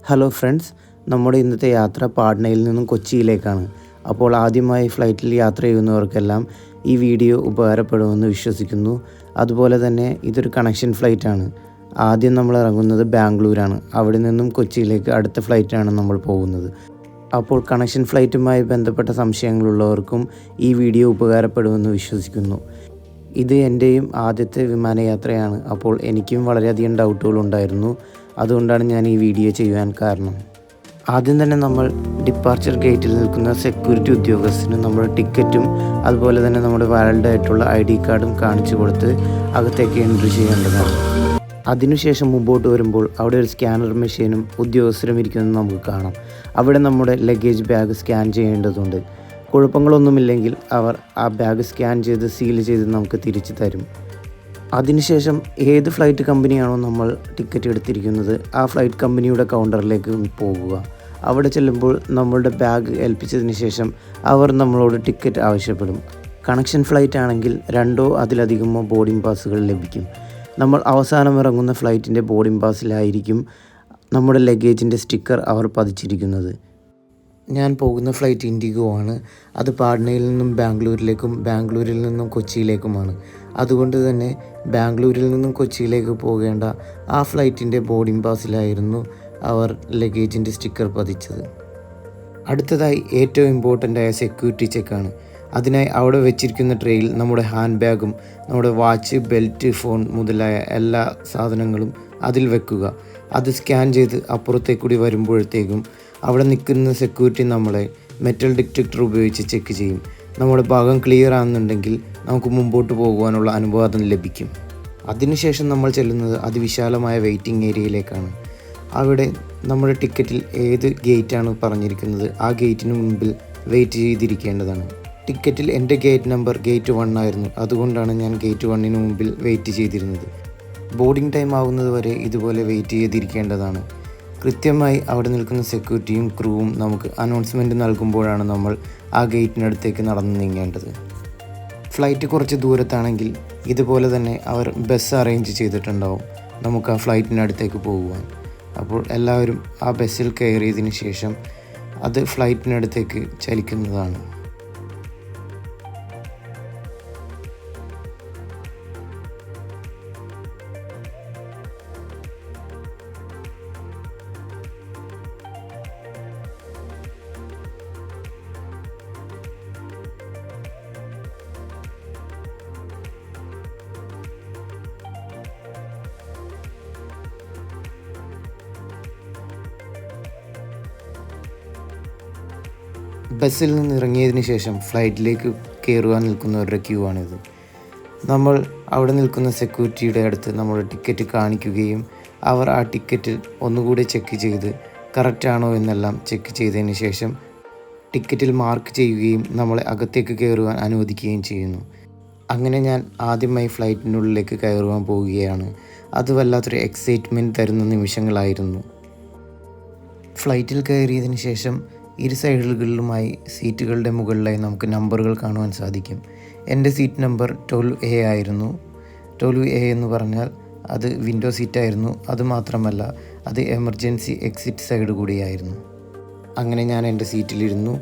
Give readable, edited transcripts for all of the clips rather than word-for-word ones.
Hello friends, നമ്മുടെ ഇന്നത്തെ യാത്ര പാട്നയിൽ നിന്നും കൊച്ചിയിലേക്കാണ്. അപ്പോൾ ആദ്യമായി ഫ്ലൈറ്റിൽ യാത്ര ചെയ്യുന്നവർക്കെല്ലാം ഈ വീഡിയോ ഉപകാരപ്പെടുമെന്ന് വിശ്വസിക്കുന്നു. അതുപോലെ തന്നെ ഇതൊരു കണക്ഷൻ ഫ്ലൈറ്റാണ്. ആദ്യം നമ്മൾ ഇറങ്ങുന്നത് ബാംഗ്ലൂരാണ്. അവിടെ നിന്നും കൊച്ചിയിലേക്ക് അടുത്ത ഫ്ലൈറ്റാണ് നമ്മൾ പോകുന്നത്. അപ്പോൾ കണക്ഷൻ ഫ്ലൈറ്റുമായി ബന്ധപ്പെട്ട സംശയങ്ങളുള്ളവർക്കും ഈ വീഡിയോ ഉപകാരപ്പെടുമെന്ന് വിശ്വസിക്കുന്നു. ഇത് എൻ്റെയും ആദ്യത്തെ വിമാനയാത്രയാണ്. അപ്പോൾ എനിക്കും വളരെയധികം ഡൗട്ടുകളുണ്ടായിരുന്നു. അതുകൊണ്ടാണ് ഞാൻ ഈ വീഡിയോ ചെയ്യുവാൻ കാരണം. ആദ്യം തന്നെ നമ്മൾ ഡിപ്പാർച്ചർ ഗേറ്റിൽ നിൽക്കുന്ന സെക്യൂരിറ്റി ഉദ്യോഗസ്ഥന് നമ്മുടെ ടിക്കറ്റും അതുപോലെ തന്നെ നമ്മുടെ വാലിഡ് ആയിട്ടുള്ള ID കാർഡും കാണിച്ചു കൊടുത്ത് അകത്തേക്ക് എൻട്രി ചെയ്യേണ്ടതാണ്. അതിനുശേഷം മുമ്പോട്ട് വരുമ്പോൾ അവിടെ ഒരു സ്കാനർ മെഷീനും ഉദ്യോഗസ്ഥരും ഇരിക്കുന്നത് നമുക്ക് കാണാം. അവിടെ നമ്മുടെ ലഗേജ് ബാഗ് സ്കാൻ ചെയ്യേണ്ടതുണ്ട്. കുഴപ്പങ്ങളൊന്നുമില്ലെങ്കിൽ അവർ ആ ബാഗ് സ്കാൻ ചെയ്ത് സീൽ ചെയ്ത് നമുക്ക് തിരിച്ചു തരും. അതിനുശേഷം ഏത് ഫ്ലൈറ്റ് കമ്പനിയാണോ നമ്മൾ ടിക്കറ്റ് എടുത്തിരിക്കുന്നത് ആ ഫ്ലൈറ്റ് കമ്പനിയുടെ കൗണ്ടറിലേക്ക് പോകുക. അവിടെ ചെല്ലുമ്പോൾ നമ്മളുടെ ബാഗ് ഏൽപ്പിച്ചതിന് ശേഷം അവർ നമ്മളോട് ടിക്കറ്റ് ആവശ്യപ്പെടും. കണക്ഷൻ ഫ്ലൈറ്റ് ആണെങ്കിൽ 2 അതിലധികമോ ബോർഡിംഗ് പാസുകൾ ലഭിക്കും. നമ്മൾ അവസാനം ഇറങ്ങുന്ന ഫ്ലൈറ്റിൻ്റെ ബോർഡിംഗ് പാസിലായിരിക്കും നമ്മുടെ ലഗേജിൻ്റെ സ്റ്റിക്കർ അവർ പതിച്ചിരിക്കുന്നത്. ഞാൻ പോകുന്ന ഫ്ലൈറ്റ് ഇൻഡിഗോ ആണ്. അത് പാട്നയിൽ നിന്നും ബാംഗ്ലൂരിലേക്കും ബാംഗ്ലൂരിൽ നിന്നും കൊച്ചിയിലേക്കുമാണ്. അതുകൊണ്ട് തന്നെ ബാംഗ്ലൂരിൽ നിന്നും കൊച്ചിയിലേക്ക് പോകേണ്ട ആ ഫ്ലൈറ്റിൻ്റെ ബോർഡിംഗ് പാസിലായിരുന്നു അവർ ലഗേജിൻ്റെ സ്റ്റിക്കർ പതിച്ചത്. അടുത്തതായി ഏറ്റവും ഇമ്പോർട്ടൻ്റ് ആയ സെക്യൂരിറ്റി ചെക്കാണ്. അതിനായി അവിടെ വെച്ചിരിക്കുന്ന ട്രേയിൽ നമ്മുടെ ഹാൻഡ് ബാഗും നമ്മുടെ വാച്ച്, ബെൽറ്റ്, ഫോൺ മുതലായ എല്ലാ സാധനങ്ങളും അതിൽ വെക്കുക. അത് സ്കാൻ ചെയ്ത് അപ്പുറത്തേക്കൂടി വരുമ്പോഴത്തേക്കും അവിടെ നിൽക്കുന്ന സെക്യൂരിറ്റി നമ്മളെ മെറ്റൽ ഡിറ്റക്ടർ ഉപയോഗിച്ച് ചെക്ക് ചെയ്യും. നമ്മുടെ ഭാഗം ക്ലിയർ ആണെന്നുണ്ടെങ്കിൽ നമുക്ക് മുമ്പോട്ട് പോകുവാനുള്ള അനുവാദം ലഭിക്കും. അതിനുശേഷം നമ്മൾ ചെല്ലുന്നത് അതിവിശാലമായ വെയിറ്റിംഗ് ഏരിയയിലേക്കാണ്. അവിടെ നമ്മുടെ ടിക്കറ്റിൽ ഏത് ഗേറ്റാണ് പറഞ്ഞിരിക്കുന്നത് ആ ഗേറ്റിന് മുൻപിൽ വെയിറ്റ് ചെയ്തിരിക്കേണ്ടതാണ്. ടിക്കറ്റിൽ എൻ്റെ ഗേറ്റ് നമ്പർ ഗേറ്റ് 1 ആയിരുന്നു. അതുകൊണ്ടാണ് ഞാൻ ഗേറ്റ് 1 മുമ്പിൽ വെയിറ്റ് ചെയ്തിരുന്നത്. ബോർഡിംഗ് ടൈം ആവുന്നത് വരെ ഇതുപോലെ വെയിറ്റ് ചെയ്തിരിക്കേണ്ടതാണ്. കൃത്യമായി അവിടെ നിൽക്കുന്ന സെക്യൂരിറ്റിയും ക്രൂവും നമുക്ക് അനൗൺസ്മെൻറ്റ് നൽകുമ്പോഴാണ് നമ്മൾ ആ ഗേറ്റിനടുത്തേക്ക് നടന്നു നീങ്ങേണ്ടത്. ഫ്ലൈറ്റ് കുറച്ച് ദൂരത്താണെങ്കിൽ ഇതുപോലെ തന്നെ അവർ ബസ് അറേഞ്ച് ചെയ്തിട്ടുണ്ടാവും നമുക്ക് ആ ഫ്ലൈറ്റിനടുത്തേക്ക് പോകുവാൻ. അപ്പോൾ എല്ലാവരും ആ ബസ്സിൽ കയറിയതിന് ശേഷം അത് ഫ്ലൈറ്റിനടുത്തേക്ക് ചലിക്കുന്നതാണ്. ബസ്സിൽ നിന്ന് ഇറങ്ങിയതിന് ശേഷം ഫ്ലൈറ്റിലേക്ക് കയറുവാൻ നിൽക്കുന്നവരുടെ ക്യൂ ആണിത്. നമ്മൾ അവിടെ നിൽക്കുന്ന സെക്യൂരിറ്റിയുടെ അടുത്ത് നമ്മുടെ ടിക്കറ്റ് കാണിക്കുകയും അവർ ആ ടിക്കറ്റ് ഒന്നുകൂടി ചെക്ക് ചെയ്ത് കറക്റ്റാണോ എന്നെല്ലാം ചെക്ക് ചെയ്തതിന് ശേഷം ടിക്കറ്റിൽ മാർക്ക് ചെയ്യുകയും നമ്മളെ അകത്തേക്ക് കയറുവാൻ അനുവദിക്കുകയും ചെയ്യുന്നു. അങ്ങനെ ഞാൻ ആദ്യമായി ഫ്ലൈറ്റിനുള്ളിലേക്ക് കയറുവാൻ പോവുകയാണ്. അത് വല്ലാത്തൊരു എക്സൈറ്റ്മെൻറ്റ് തരുന്ന നിമിഷങ്ങളായിരുന്നു. ഫ്ലൈറ്റിൽ കയറിയതിന് ശേഷം ഇരു സൈഡുകളിലുമായി സീറ്റുകളുടെ മുകളിലായി നമുക്ക് നമ്പറുകൾ കാണുവാൻ സാധിക്കും. എൻ്റെ സീറ്റ് നമ്പർ 12A ആയിരുന്നു. 12A എന്ന് പറഞ്ഞാൽ അത് വിൻഡോ സീറ്റായിരുന്നു. അതുമാത്രമല്ല അത് എമർജൻസി എക്സിറ്റ് സൈഡ് കൂടിയായിരുന്നു. അങ്ങനെ ഞാൻ എൻ്റെ സീറ്റിലിരുന്നു.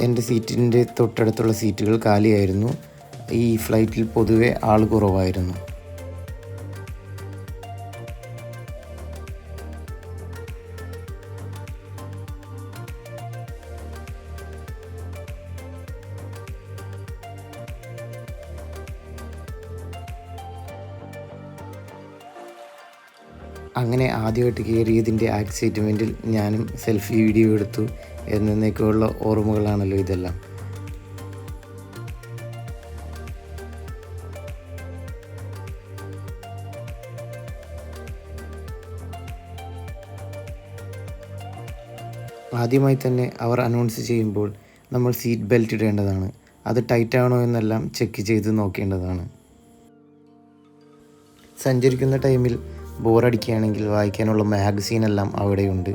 എൻ്റെ സീറ്റിൻ്റെ തൊട്ടടുത്തുള്ള സീറ്റുകൾ കാലിയായിരുന്നു. ഈ ഫ്ലൈറ്റിൽ പൊതുവെ ആൾ കുറവായിരുന്നു. അങ്ങനെ ആദ്യമായിട്ട് കയറിയതിൻ്റെ എക്സൈറ്റ്മെൻറ്റിൽ ഞാനും സെൽഫി വീഡിയോ എടുത്തു. എന്നേക്കുള്ള ഓർമ്മകളാണല്ലോ ഇതെല്ലാം. ആദ്യമായി തന്നെ അവർ അനൗൺസ് ചെയ്യുമ്പോൾ നമ്മൾ സീറ്റ് ബെൽറ്റ് ഇടേണ്ടതാണ്. അത് ടൈറ്റ് ആണോ എന്നെല്ലാം ചെക്ക് ചെയ്ത് നോക്കേണ്ടതാണ്. സഞ്ചരിക്കുന്ന ടൈമിൽ ബോറടിക്കുകയാണെങ്കിൽ വായിക്കാനുള്ള മാഗസീനെല്ലാം അവിടെയുണ്ട്.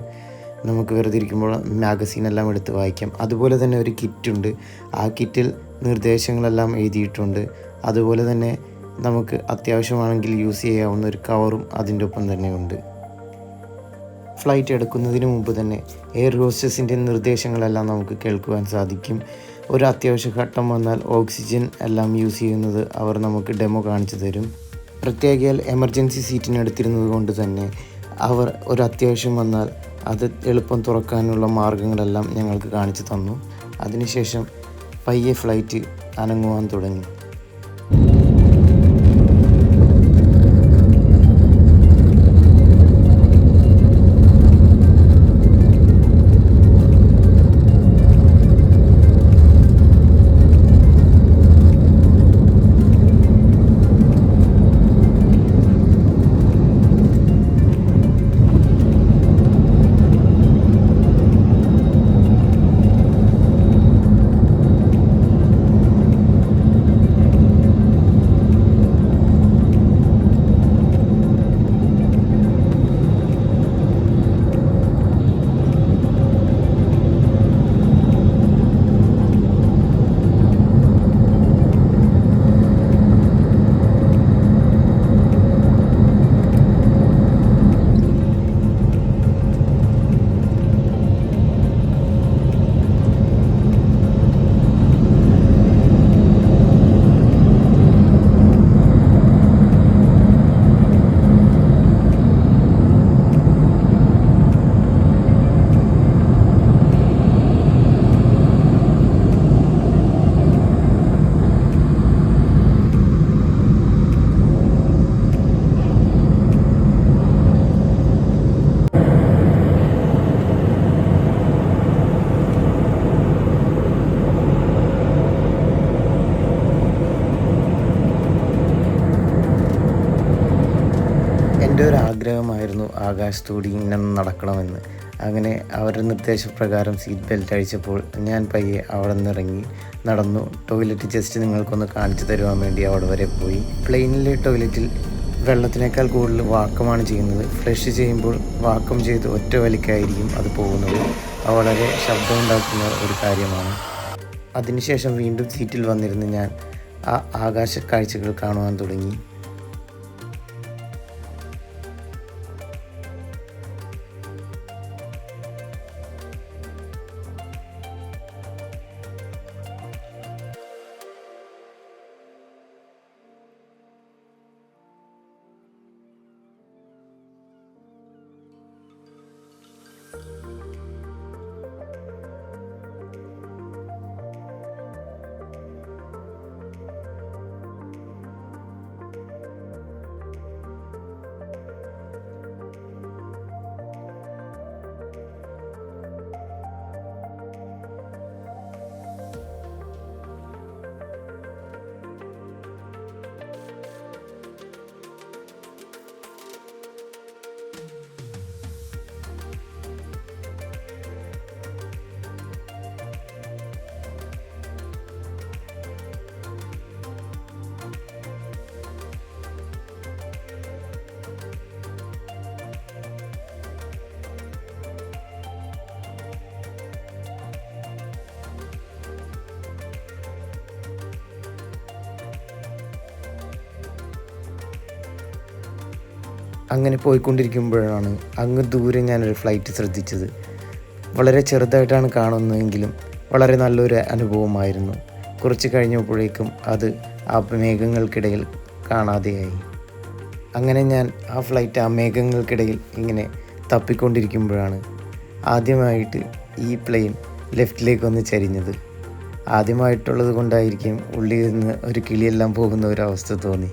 നമുക്ക് വെറുതെ ഇരിക്കുമ്പോൾ മാഗസീനെല്ലാം എടുത്ത് വായിക്കാം. അതുപോലെ തന്നെ ഒരു കിറ്റുണ്ട്. ആ കിറ്റിൽ നിർദ്ദേശങ്ങളെല്ലാം എഴുതിയിട്ടുണ്ട്. അതുപോലെ തന്നെ നമുക്ക് അത്യാവശ്യമാണെങ്കിൽ യൂസ് ചെയ്യാവുന്ന ഒരു കവറും അതിൻ്റെ ഒപ്പം തന്നെ ഉണ്ട്. ഫ്ലൈറ്റ് എടുക്കുന്നതിന് മുമ്പ് തന്നെ എയർ ഹോസ്റ്റസിൻ്റെ നിർദ്ദേശങ്ങളെല്ലാം നമുക്ക് കേൾക്കുവാൻ സാധിക്കും. ഒരു അത്യാവശ്യ ഘട്ടം വന്നാൽ ഓക്സിജൻ എല്ലാം യൂസ് ചെയ്യുന്നത് അവർ നമുക്ക് ഡെമോ കാണിച്ചു തരും. പ്രത്യേകിയാൽ എമർജൻസി സീറ്റിനെടുത്തിരുന്നത് കൊണ്ട് തന്നെ അവർ ഒരു അത്യാവശ്യം വന്നാൽ അത് എളുപ്പം തുറക്കാനുള്ള മാർഗങ്ങളെല്ലാം ഞങ്ങൾക്ക് കാണിച്ചു തന്നു. അതിനുശേഷം പയ്യെ ഫ്ലൈറ്റ് അനങ്ങുവാൻ തുടങ്ങി. എൻ്റെ ഒരു ആഗ്രഹമായിരുന്നു ആകാശത്തൂടി ഇങ്ങനെ നടക്കണമെന്ന്. അങ്ങനെ അവരുടെ നിർദ്ദേശപ്രകാരം സീറ്റ് ബെൽറ്റ് അഴിച്ചപ്പോൾ ഞാൻ പയ്യെ അവിടെ നിന്ന് ഇറങ്ങി നടന്നു. ടോയ്ലറ്റ് ജസ്റ്റ് നിങ്ങൾക്കൊന്ന് കാണിച്ചു തരുവാൻ വേണ്ടി അവിടെ വരെ പോയി. പ്ലെയിനിലെ ടോയ്ലറ്റിൽ വെള്ളത്തിനേക്കാൾ കൂടുതൽ വാക്കമാണ് ചെയ്യുന്നത്. ഫ്ലഷ് ചെയ്യുമ്പോൾ വാക്കം ചെയ്ത് ഒറ്റ വലിക്കായിരിക്കും അത് പോകുന്നത്. അത് വളരെ ശബ്ദമുണ്ടാക്കുന്ന ഒരു കാര്യമാണ്. അതിനുശേഷം വീണ്ടും സീറ്റിൽ വന്നിരുന്ന് ഞാൻ ആ ആകാശ കാഴ്ചകൾ കാണുവാൻ തുടങ്ങി. അങ്ങനെ പോയിക്കൊണ്ടിരിക്കുമ്പോഴാണ് അങ്ങ് ദൂരെ ഞാനൊരു ഫ്ലൈറ്റ് ശ്രദ്ധിച്ചത്. വളരെ ചെറുതായിട്ടാണ് കാണുന്നതെങ്കിലും വളരെ നല്ലൊരു അനുഭവമായിരുന്നു. കുറച്ച് കഴിഞ്ഞപ്പോഴേക്കും അത് ആ മേഘങ്ങൾക്കിടയിൽ കാണാതെയായി. അങ്ങനെ ഞാൻ ആ ഫ്ലൈറ്റ് ആ മേഘങ്ങൾക്കിടയിൽ ഇങ്ങനെ തപ്പിക്കൊണ്ടിരിക്കുമ്പോഴാണ് ആദ്യമായിട്ട് ഈ പ്ലെയിൻ ലെഫ്റ്റിലേക്കൊന്ന് ചരിഞ്ഞത്. ആദ്യമായിട്ടുള്ളത് കൊണ്ടായിരിക്കും ഉള്ളിൽ നിന്ന് ഒരു കിളിയെല്ലാം പോകുന്ന ഒരവസ്ഥ തോന്നി.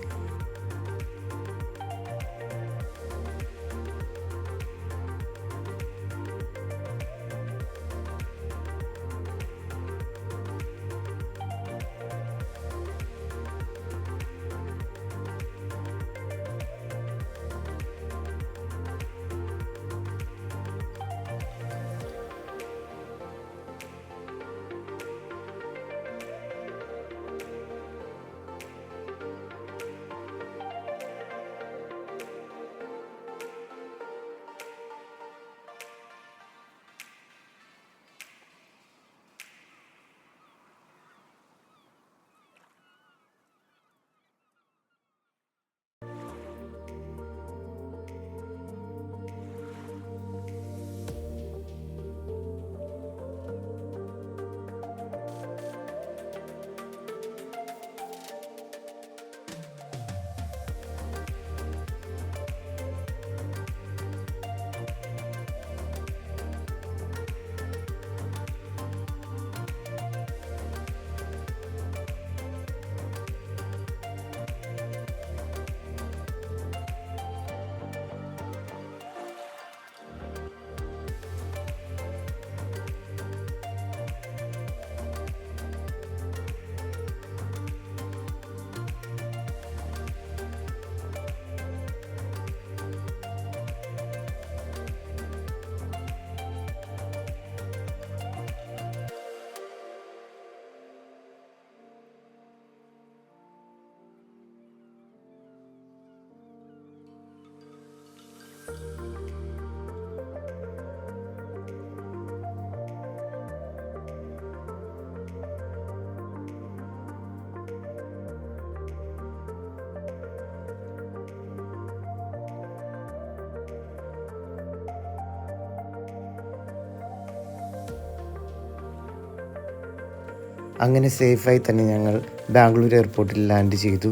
അങ്ങനെ സേഫായി തന്നെ ഞങ്ങൾ ബാംഗ്ലൂർ എയർപോർട്ടിൽ ലാൻഡ് ചെയ്തു.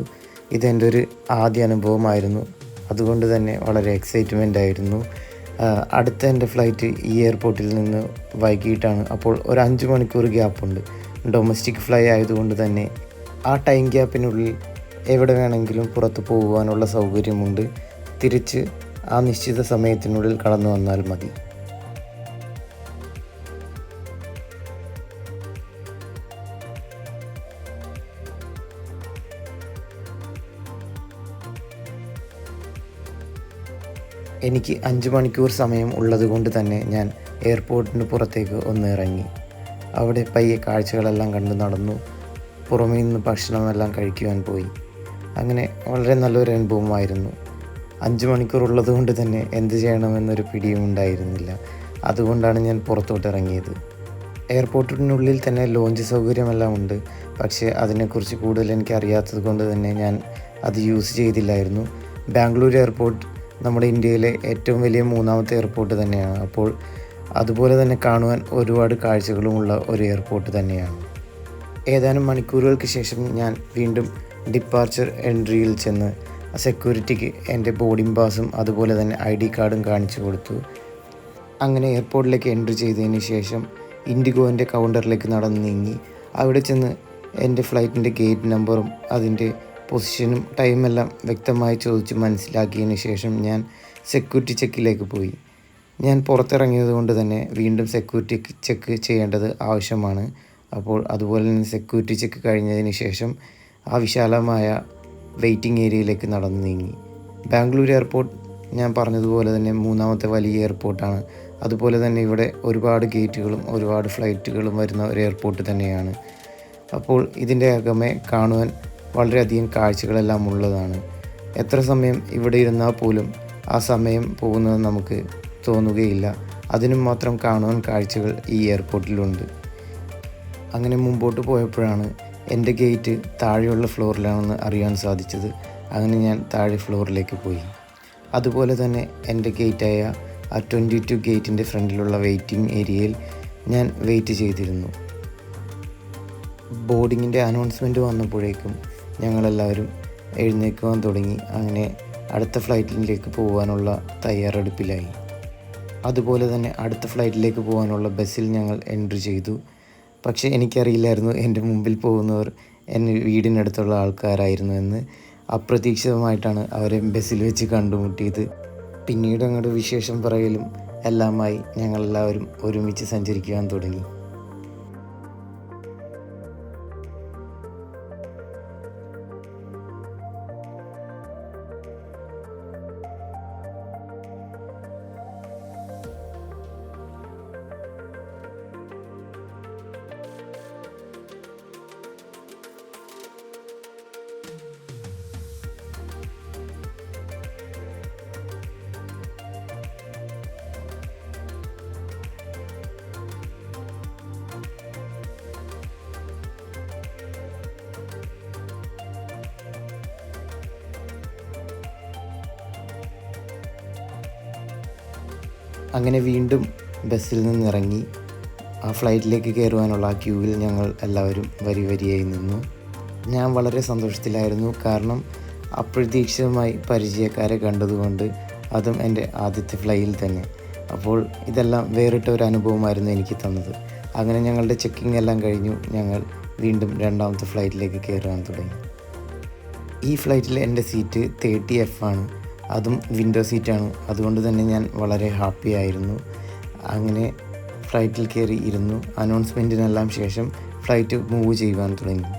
ഇതെൻ്റെ ഒരു ആദ്യ അനുഭവമായിരുന്നു. അതുകൊണ്ട് തന്നെ വളരെ എക്സൈറ്റ്മെൻ്റ് ആയിരുന്നു. അടുത്ത എൻ്റെ ഫ്ലൈറ്റ് ഈ എയർപോർട്ടിൽ നിന്ന് വൈകിട്ടാണ്. അപ്പോൾ ഒരു 5 മണിക്കൂർ ഗ്യാപ്പുണ്ട്. ഡൊമസ്റ്റിക് ഫ്ലൈ ആയതുകൊണ്ട് തന്നെ ആ ടൈം ഗ്യാപ്പിനുള്ളിൽ എവിടെ വേണമെങ്കിലും പുറത്ത് പോകുവാനുള്ള സൗകര്യമുണ്ട്. തിരിച്ച് ആ നിശ്ചിത സമയത്തിനുള്ളിൽ കടന്നു വന്നാൽ മതി. എനിക്ക് 5 മണിക്കൂർ സമയം ഉള്ളതുകൊണ്ട് തന്നെ ഞാൻ എയർപോർട്ടിന് പുറത്തേക്ക് ഒന്ന് ഇറങ്ങി. അവിടെ പയ്യെ കാഴ്ചകളെല്ലാം കണ്ടു നടന്നു. പുറമേ നിന്ന് ഭക്ഷണമെല്ലാം കഴിക്കുവാൻ പോയി. അങ്ങനെ വളരെ നല്ലൊരു അനുഭവമായിരുന്നു. 5 മണിക്കൂർ ഉള്ളതുകൊണ്ട് തന്നെ എന്ത് ചെയ്യണമെന്നൊരു പിടിയും ഉണ്ടായിരുന്നില്ല. അതുകൊണ്ടാണ് ഞാൻ പുറത്തോട്ട് ഇറങ്ങിയത്. എയർപോർട്ടിനുള്ളിൽ തന്നെ ലോഞ്ച് സൗകര്യമെല്ലാം ഉണ്ട്. പക്ഷേ അതിനെക്കുറിച്ച് കൂടുതൽ എനിക്ക് അറിയാത്തത് കൊണ്ട് തന്നെ ഞാൻ അത് യൂസ് ചെയ്തില്ലായിരുന്നു. ബാംഗ്ലൂർ എയർപോർട്ട് നമ്മുടെ ഇന്ത്യയിലെ ഏറ്റവും വലിയ 3ാമത്തെ എയർപോർട്ട് തന്നെയാണ്. അപ്പോൾ അതുപോലെ തന്നെ കാണുവാൻ ഒരുപാട് കാഴ്ചകളുമുള്ള ഒരു എയർപോർട്ട് തന്നെയാണ്. ഏതാനും മണിക്കൂറുകൾക്ക് ശേഷം ഞാൻ വീണ്ടും ഡിപ്പാർച്ചർ എൻട്രിയിൽ ചെന്ന് സെക്യൂരിറ്റിക്ക് എൻ്റെ ബോർഡിംഗ് പാസും അതുപോലെ തന്നെ ID കാർഡും കാണിച്ചു കൊടുത്തു. അങ്ങനെ എയർപോർട്ടിലേക്ക് എൻട്രി ചെയ്തതിന് ശേഷം ഇൻഡിഗോൻ്റെ കൗണ്ടറിലേക്ക് നടന്നു നീങ്ങി. അവിടെ ചെന്ന് എൻ്റെ ഫ്ലൈറ്റിൻ്റെ ഗേറ്റ് നമ്പറും അതിൻ്റെ പൊസിഷനും ടൈമെല്ലാം വ്യക്തമായി ചോദിച്ച് മനസ്സിലാക്കിയതിന് ശേഷം ഞാൻ സെക്യൂരിറ്റി ചെക്കിലേക്ക് പോയി. ഞാൻ പുറത്തിറങ്ങിയത് കൊണ്ട് തന്നെ വീണ്ടും സെക്യൂരിറ്റി ചെക്ക് ചെയ്യേണ്ടത് ആവശ്യമാണ്. അപ്പോൾ അതുപോലെ തന്നെ സെക്യൂരിറ്റി ചെക്ക് കഴിഞ്ഞതിന് ശേഷം ആ വിശാലമായ വെയിറ്റിംഗ് ഏരിയയിലേക്ക് നടന്നു നീങ്ങി. ബാംഗ്ലൂർ എയർപോർട്ട് ഞാൻ പറഞ്ഞതുപോലെ തന്നെ 3ാമത്തെ വലിയ എയർപോർട്ടാണ്. അതുപോലെ തന്നെ ഇവിടെ ഒരുപാട് ഗേറ്റുകളും ഒരുപാട് ഫ്ലൈറ്റുകളും വരുന്ന ഒരു എയർപോർട്ട് തന്നെയാണ്. അപ്പോൾ ഇതിൻ്റെ അകമേ കാണുവാൻ വളരെയധികം കാഴ്ചകളെല്ലാം ഉള്ളതാണ്. എത്ര സമയം ഇവിടെ ഇരുന്നാൽ പോലും ആ സമയം പോകുന്നത് നമുക്ക് തോന്നുകയില്ല. അതിനും മാത്രം കാണുവാൻ കാഴ്ചകൾ ഈ എയർപോർട്ടിലുണ്ട്. അങ്ങനെ മുമ്പോട്ട് പോയപ്പോഴാണ് എൻ്റെ ഗേറ്റ് താഴെയുള്ള ഫ്ലോറിലാണെന്ന് അറിയാൻ സാധിച്ചത്. അങ്ങനെ ഞാൻ താഴെ ഫ്ലോറിലേക്ക് പോയി. അതുപോലെ തന്നെ എൻ്റെ ഗേറ്റായ ആ 22 ഗേറ്റിൻ്റെ ഫ്രണ്ടിലുള്ള വെയിറ്റിംഗ് ഏരിയയിൽ ഞാൻ വെയിറ്റ് ചെയ്തിരുന്നു. ബോർഡിങ്ങിൻ്റെ അനൗൺസ്മെൻറ്റ് വന്നപ്പോഴേക്കും ഞങ്ങളെല്ലാവരും എഴുന്നേൽക്കുവാൻ തുടങ്ങി. അങ്ങനെ അടുത്ത ഫ്ലൈറ്റിലേക്ക് പോകാനുള്ള തയ്യാറെടുപ്പിലായി. അതുപോലെ തന്നെ അടുത്ത ഫ്ലൈറ്റിലേക്ക് പോകാനുള്ള ബസ്സിൽ ഞങ്ങൾ എൻട്രി ചെയ്തു. പക്ഷേ എനിക്കറിയില്ലായിരുന്നു എൻ്റെ മുമ്പിൽ പോകുന്നവർ എൻ്റെ വീടിനടുത്തുള്ള ആൾക്കാരായിരുന്നു എന്ന്. അപ്രതീക്ഷിതമായിട്ടാണ് അവരെ ബസ്സിൽ വെച്ച് കണ്ടുമുട്ടിയത്. പിന്നീട് അങ്ങോട്ട് വിശേഷം പറയലും എല്ലാമായി ഞങ്ങളെല്ലാവരും ഒരുമിച്ച് സഞ്ചരിക്കുവാൻ തുടങ്ങി. അങ്ങനെ വീണ്ടും ബസ്സിൽ നിന്നിറങ്ങി ആ ഫ്ലൈറ്റിലേക്ക് കയറുവാനുള്ള ആ ക്യൂവിൽ ഞങ്ങൾ എല്ലാവരും വരിയായി നിന്നു. ഞാൻ വളരെ സന്തോഷത്തിലായിരുന്നു. കാരണം അപ്രതീക്ഷിതമായി പരിചയക്കാരെ കണ്ടതുകൊണ്ട്, അതും എൻ്റെ ആദ്യത്തെ ഫ്ലൈയിൽ തന്നെ. അപ്പോൾ ഇതെല്ലാം വേറിട്ട ഒരു അനുഭവമായിരുന്നു എനിക്ക് തന്നത്. അങ്ങനെ ഞങ്ങളുടെ ചെക്കിംഗ് എല്ലാം കഴിഞ്ഞു. ഞങ്ങൾ വീണ്ടും 2ാമത്തെ ഫ്ലൈറ്റിലേക്ക് കയറാൻ തുടങ്ങി. ഈ ഫ്ലൈറ്റിൽ എൻ്റെ സീറ്റ് 30F ആണ്. അതും വിൻഡോ സീറ്റാണ്. അതുകൊണ്ട് തന്നെ ഞാൻ വളരെ ഹാപ്പി ആയിരുന്നു. അങ്ങനെ ഫ്ലൈറ്റിൽ കയറി ഇരുന്നു. അനൗൺസ്മെൻറ്റിനെല്ലാം ശേഷം ഫ്ലൈറ്റ് മൂവ് ചെയ്യുവാൻ തുടങ്ങി.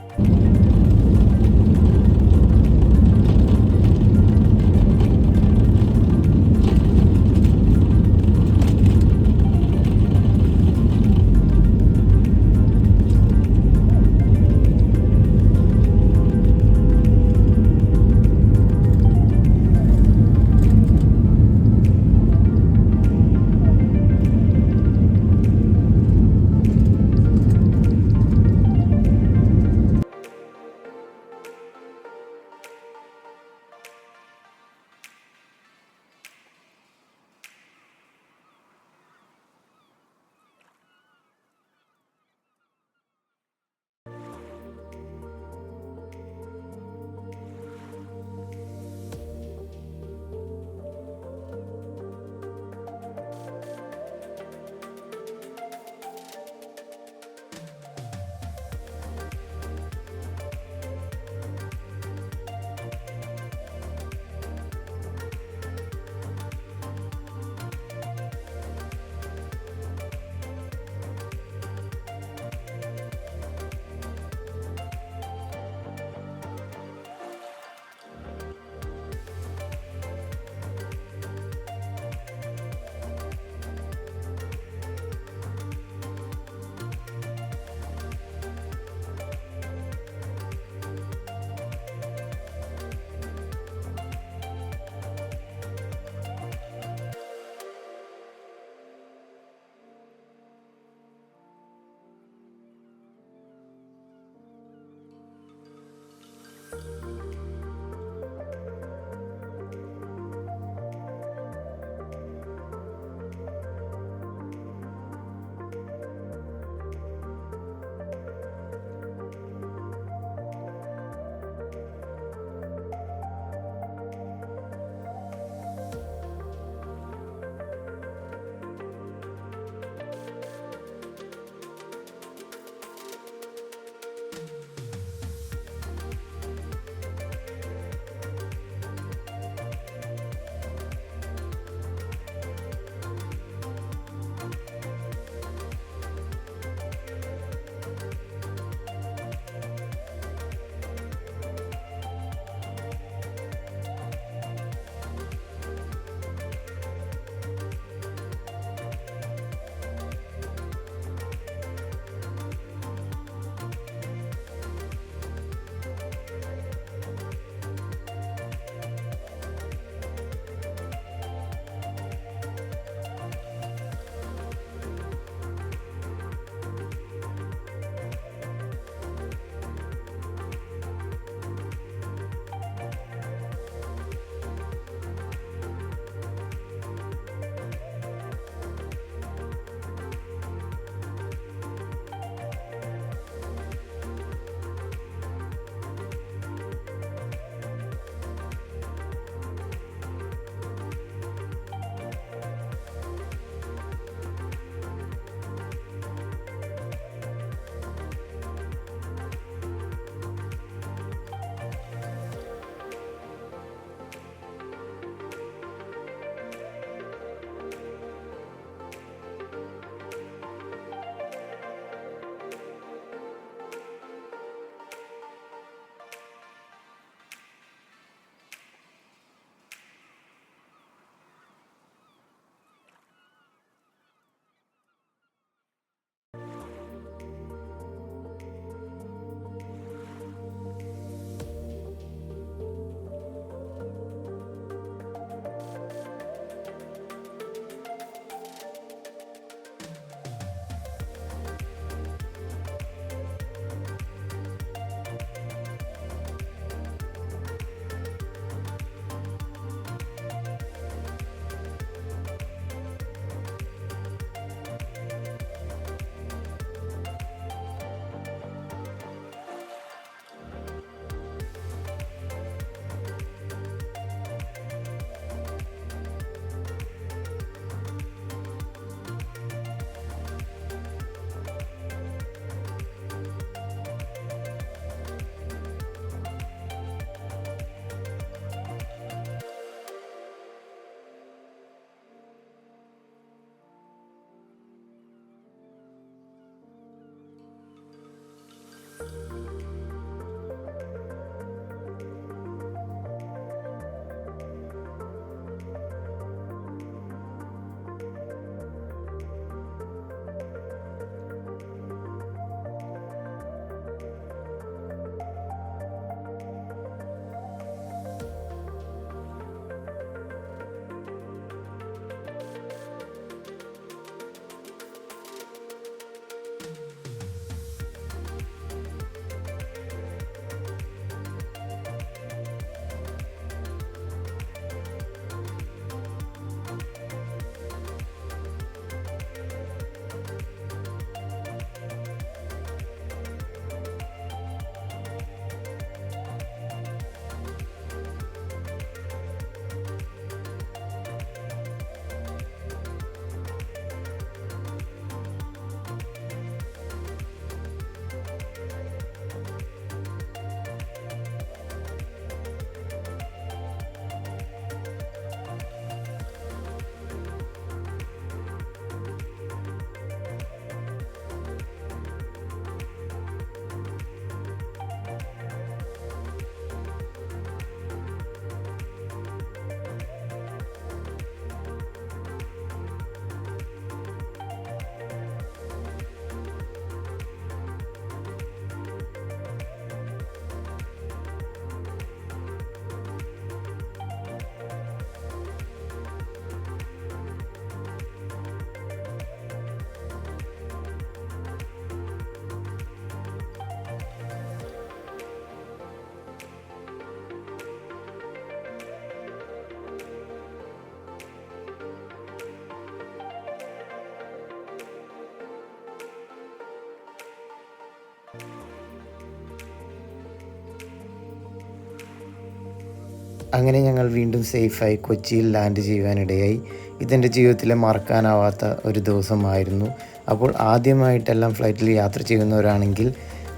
അങ്ങനെ ഞങ്ങൾ വീണ്ടും സേഫായി കൊച്ചിയിൽ ലാൻഡ് ചെയ്യുവാനിടയായി. ഇതെൻ്റെ ജീവിതത്തിലെ മറക്കാനാവാത്ത ഒരു ദിവസമായിരുന്നു. അപ്പോൾ ആദ്യമായിട്ടെല്ലാം ഫ്ലൈറ്റിൽ യാത്ര ചെയ്യുന്നവരാണെങ്കിൽ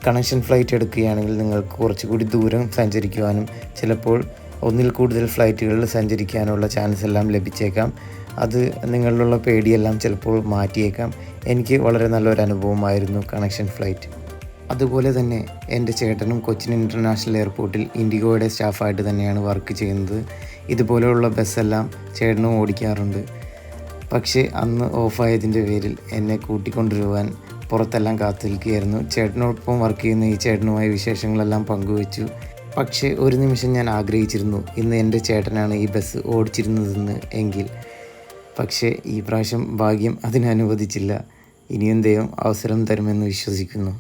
കണക്ഷൻ ഫ്ലൈറ്റ് എടുക്കുകയാണെങ്കിൽ നിങ്ങൾക്ക് കുറച്ചുകൂടി ദൂരം സഞ്ചരിക്കുവാനും ചിലപ്പോൾ ഒന്നിൽ കൂടുതൽ ഫ്ലൈറ്റുകളിൽ സഞ്ചരിക്കാനുള്ള ചാൻസ് എല്ലാം ലഭിച്ചേക്കാം. അത് നിങ്ങളിലുള്ള പേടിയെല്ലാം ചിലപ്പോൾ മാറ്റിയേക്കാം. എനിക്ക് വളരെ നല്ലൊരു അനുഭവമായിരുന്നു കണക്ഷൻ ഫ്ലൈറ്റ്. അതുപോലെ തന്നെ എൻ്റെ ചേട്ടനും കൊച്ചിൻ ഇൻ്റർനാഷണൽ എയർപോർട്ടിൽ ഇൻഡിഗോയുടെ സ്റ്റാഫായിട്ട് തന്നെയാണ് വർക്ക് ചെയ്യുന്നത്. ഇതുപോലെയുള്ള ബസ്സെല്ലാം ചേട്ടനും ഓടിക്കാറുണ്ട്. പക്ഷേ അന്ന് ഓഫായതിൻ്റെ പേരിൽ എന്നെ കൂട്ടിക്കൊണ്ടുവരുവാൻ പുറത്തെല്ലാം കാത്തു നിൽക്കുകയായിരുന്നു. ചേട്ടനോടൊപ്പം വർക്ക് ചെയ്യുന്ന ഈ ചേട്ടനുമായി വിശേഷങ്ങളെല്ലാം പങ്കുവച്ചു. പക്ഷേ ഒരു നിമിഷം ഞാൻ ആഗ്രഹിച്ചിരുന്നു ഇന്ന് എൻ്റെ ചേട്ടനാണ് ഈ ബസ് ഓടിച്ചിരുന്നതെന്ന് എങ്കിൽ. പക്ഷേ ഈ പ്രാവശ്യം ഭാഗ്യം അതിനനുവദിച്ചില്ല. ഇനിയും ദൈവം അവസരം തരുമെന്ന് വിശ്വസിക്കുന്നു.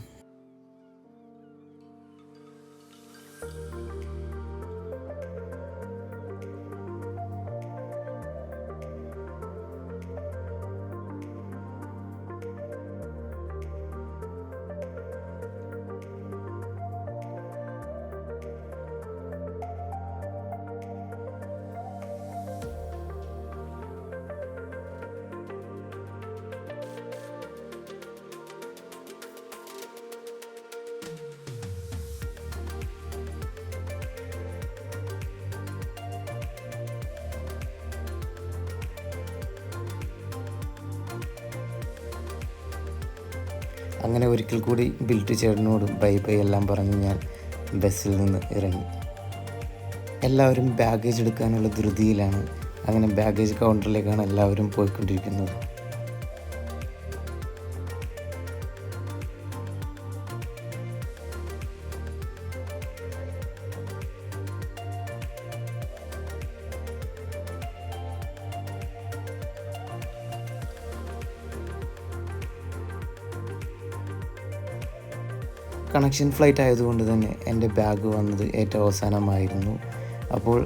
അങ്ങനെ ഒരിക്കൽ കൂടി ബിൽറ്റു ചേട്ടനോടും ബൈ ബൈ എല്ലാം പറഞ്ഞ് ഞാൻ ബസ്സിൽ നിന്ന് ഇറങ്ങി. എല്ലാവരും ബാഗേജ് എടുക്കാനുള്ള ധൃതിയിലാണ്. അങ്ങനെ ബാഗേജ് കൗണ്ടറിലേക്കാണ് എല്ലാവരും പോയിക്കൊണ്ടിരിക്കുന്നത്. കണക്ഷൻ ഫ്ലൈറ്റ് ആയതുകൊണ്ട് തന്നെ എൻ്റെ ബാഗ് വന്നത് ഏറ്റവും അവസാനമായിരുന്നു. അപ്പോൾ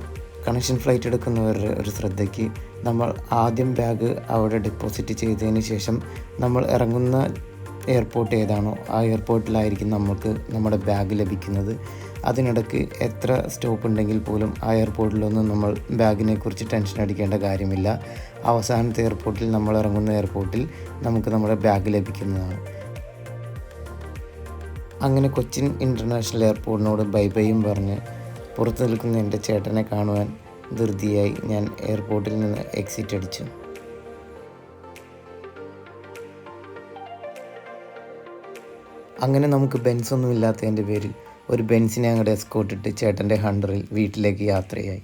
കണക്ഷൻ ഫ്ലൈറ്റ് എടുക്കുന്നവരുടെ ഒരു ശ്രദ്ധയ്ക്ക് നമ്മൾ ആദ്യം ബാഗ് അവിടെ ഡെപ്പോസിറ്റ് ചെയ്തതിന് ശേഷം നമ്മൾ ഇറങ്ങുന്ന എയർപോർട്ട് ഏതാണോ ആ എയർപോർട്ടിലായിരിക്കും നമുക്ക് നമ്മുടെ ബാഗ് ലഭിക്കുന്നത്. അതിനിടയ്ക്ക് എത്ര സ്റ്റോപ്പ് ഉണ്ടെങ്കിൽ പോലും ആ എയർപോർട്ടിലൊന്നും നമ്മൾ ബാഗിനെ കുറിച്ച് ടെൻഷൻ അടിക്കേണ്ട കാര്യമില്ല. അവസാനത്തെ എയർപോർട്ടിൽ നമ്മൾ ഇറങ്ങുന്ന എയർപോർട്ടിൽ നമുക്ക് നമ്മുടെ ബാഗ് ലഭിക്കുന്നതാണ്. അങ്ങനെ കൊച്ചിൻ ഇൻ്റർനാഷണൽ എയർപോർട്ടിനോട് ബൈ ബൈയും പറഞ്ഞ് പുറത്ത് നിൽക്കുന്ന എൻ്റെ ചേട്ടനെ കാണുവാൻ ധൃതിയായി ഞാൻ എയർപോർട്ടിൽ നിന്ന് എക്സിറ്റ് അടിച്ചു. അങ്ങനെ നമുക്ക് ബെൻസ് ഒന്നും ഇല്ലാത്തതിൻ്റെ പേരിൽ ഒരു ബെൻസിനെ അങ്ങോട്ട് എസ്കോർട്ടിട്ട് ചേട്ടൻ്റെ ഹണ്ടറിൽ വീട്ടിലേക്ക് യാത്രയായി.